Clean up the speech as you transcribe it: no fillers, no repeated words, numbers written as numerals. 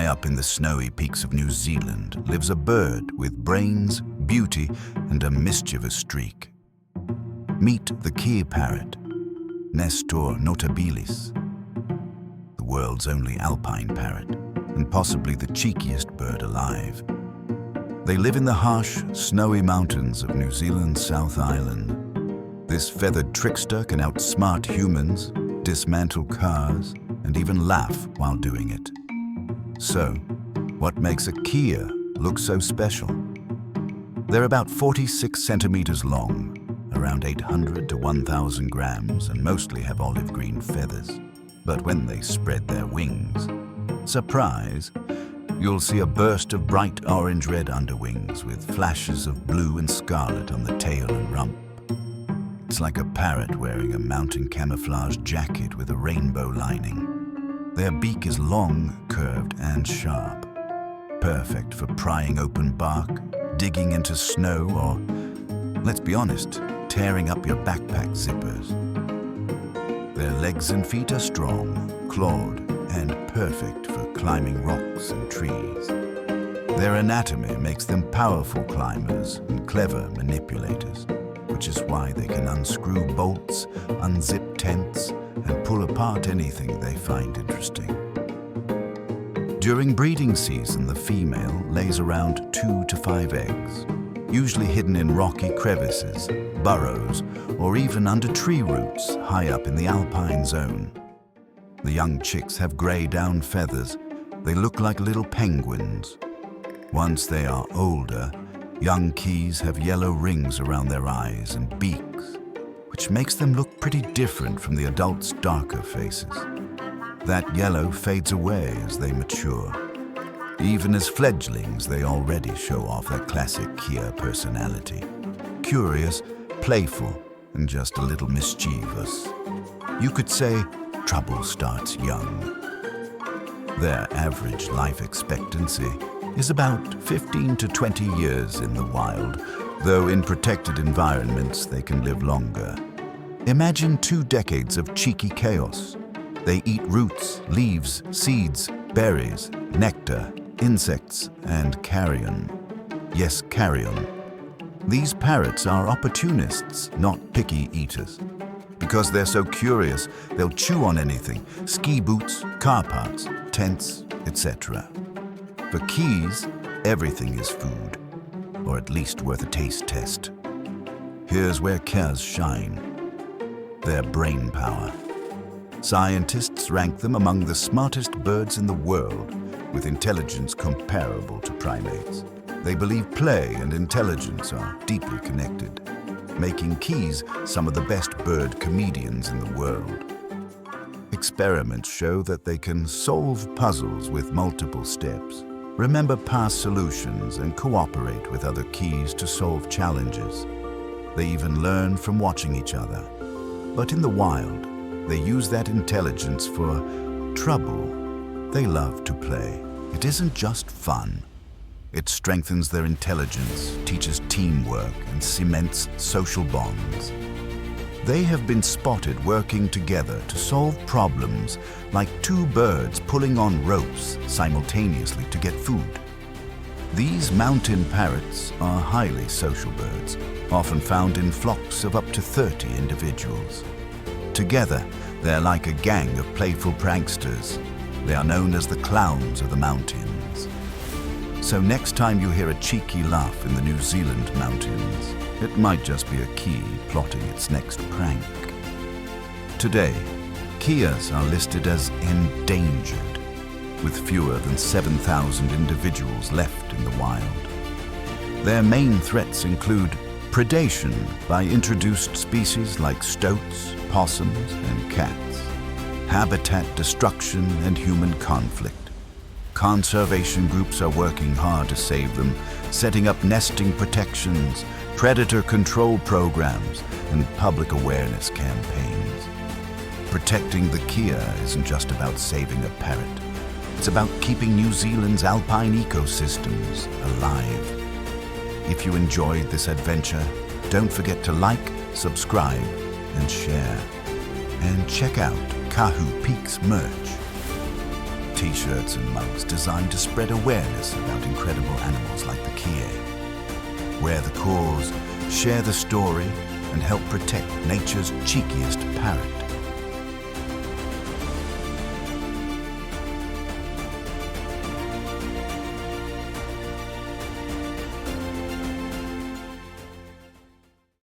High up in the snowy peaks of New Zealand lives a bird with brains, beauty, and a mischievous streak. Meet the Kea Parrot, Nestor notabilis, the world's only Alpine Parrot, and possibly the cheekiest bird alive. They live in the harsh, snowy mountains of New Zealand's South Island. This feathered trickster can outsmart humans, dismantle cars, and even laugh while doing it. So, what makes a Kea look so special? They're about 46 centimeters long, around 800 to 1,000 grams, and mostly have olive green feathers. But when they spread their wings, surprise, you'll see a burst of bright orange-red underwings with flashes of blue and scarlet on the tail and rump. It's like a parrot wearing a mountain camouflage jacket with a rainbow lining. Their beak is long, curved, and sharp, perfect for prying open bark, digging into snow, or, let's be honest, tearing up your backpack zippers. Their legs and feet are strong, clawed, and perfect for climbing rocks and trees. Their anatomy makes them powerful climbers and clever manipulators, which is why they can unscrew bolts, unzip tents, and pull apart anything they find interesting. During breeding season, the female lays around 2 to 5 eggs, usually hidden in rocky crevices, burrows, or even under tree roots high up in the alpine zone. The young chicks have gray down feathers. They look like little penguins. Once they are older, young Keas have yellow rings around their eyes and beaks, which makes them look pretty different from the adults' darker faces. That yellow fades away as they mature. Even as fledglings, they already show off their classic Kea personality. Curious, playful, and just a little mischievous. You could say trouble starts young. Their average life expectancy is about 15 to 20 years in the wild, though in protected environments they can live longer. Imagine 2 decades of cheeky chaos. They eat roots, leaves, seeds, berries, nectar, insects, and carrion. Yes, carrion. These parrots are opportunists, not picky eaters. Because they're so curious, they'll chew on anything: ski boots, car parts, tents, etc. For Keas, everything is food, or at least worth a taste test. Here's where Keas shine: their brain power. Scientists rank them among the smartest birds in the world, with intelligence comparable to primates. They believe play and intelligence are deeply connected, making Keas some of the best bird comedians in the world. Experiments show that they can solve puzzles with multiple steps, remember past solutions, and cooperate with other Keas to solve challenges. They even learn from watching each other. But in the wild, they use that intelligence for trouble. They love to play. It isn't just fun. It strengthens their intelligence, teaches teamwork, and cements social bonds. They have been spotted working together to solve problems like 2 birds pulling on ropes simultaneously to get food. These mountain parrots are highly social birds, often found in flocks of up to 30 individuals. Together, they're like a gang of playful pranksters. They are known as the clowns of the mountains. So next time you hear a cheeky laugh in the New Zealand mountains, it might just be a Kea plotting its next prank. Today, Keas are listed as endangered, with fewer than 7,000 individuals left in the wild. Their main threats include predation by introduced species like stoats, possums, and cats, habitat destruction, and human conflict. Conservation groups are working hard to save them, setting up nesting protections, predator control programs, and public awareness campaigns. Protecting the Kea isn't just about saving a parrot. It's about keeping New Zealand's alpine ecosystems alive. If you enjoyed this adventure, don't forget to like, subscribe, and share. And check out Kahu Peak's merch. t-shirts and mugs designed to spread awareness about incredible animals like the Kea. Wear the cause, share the story, and help protect nature's cheekiest parrot.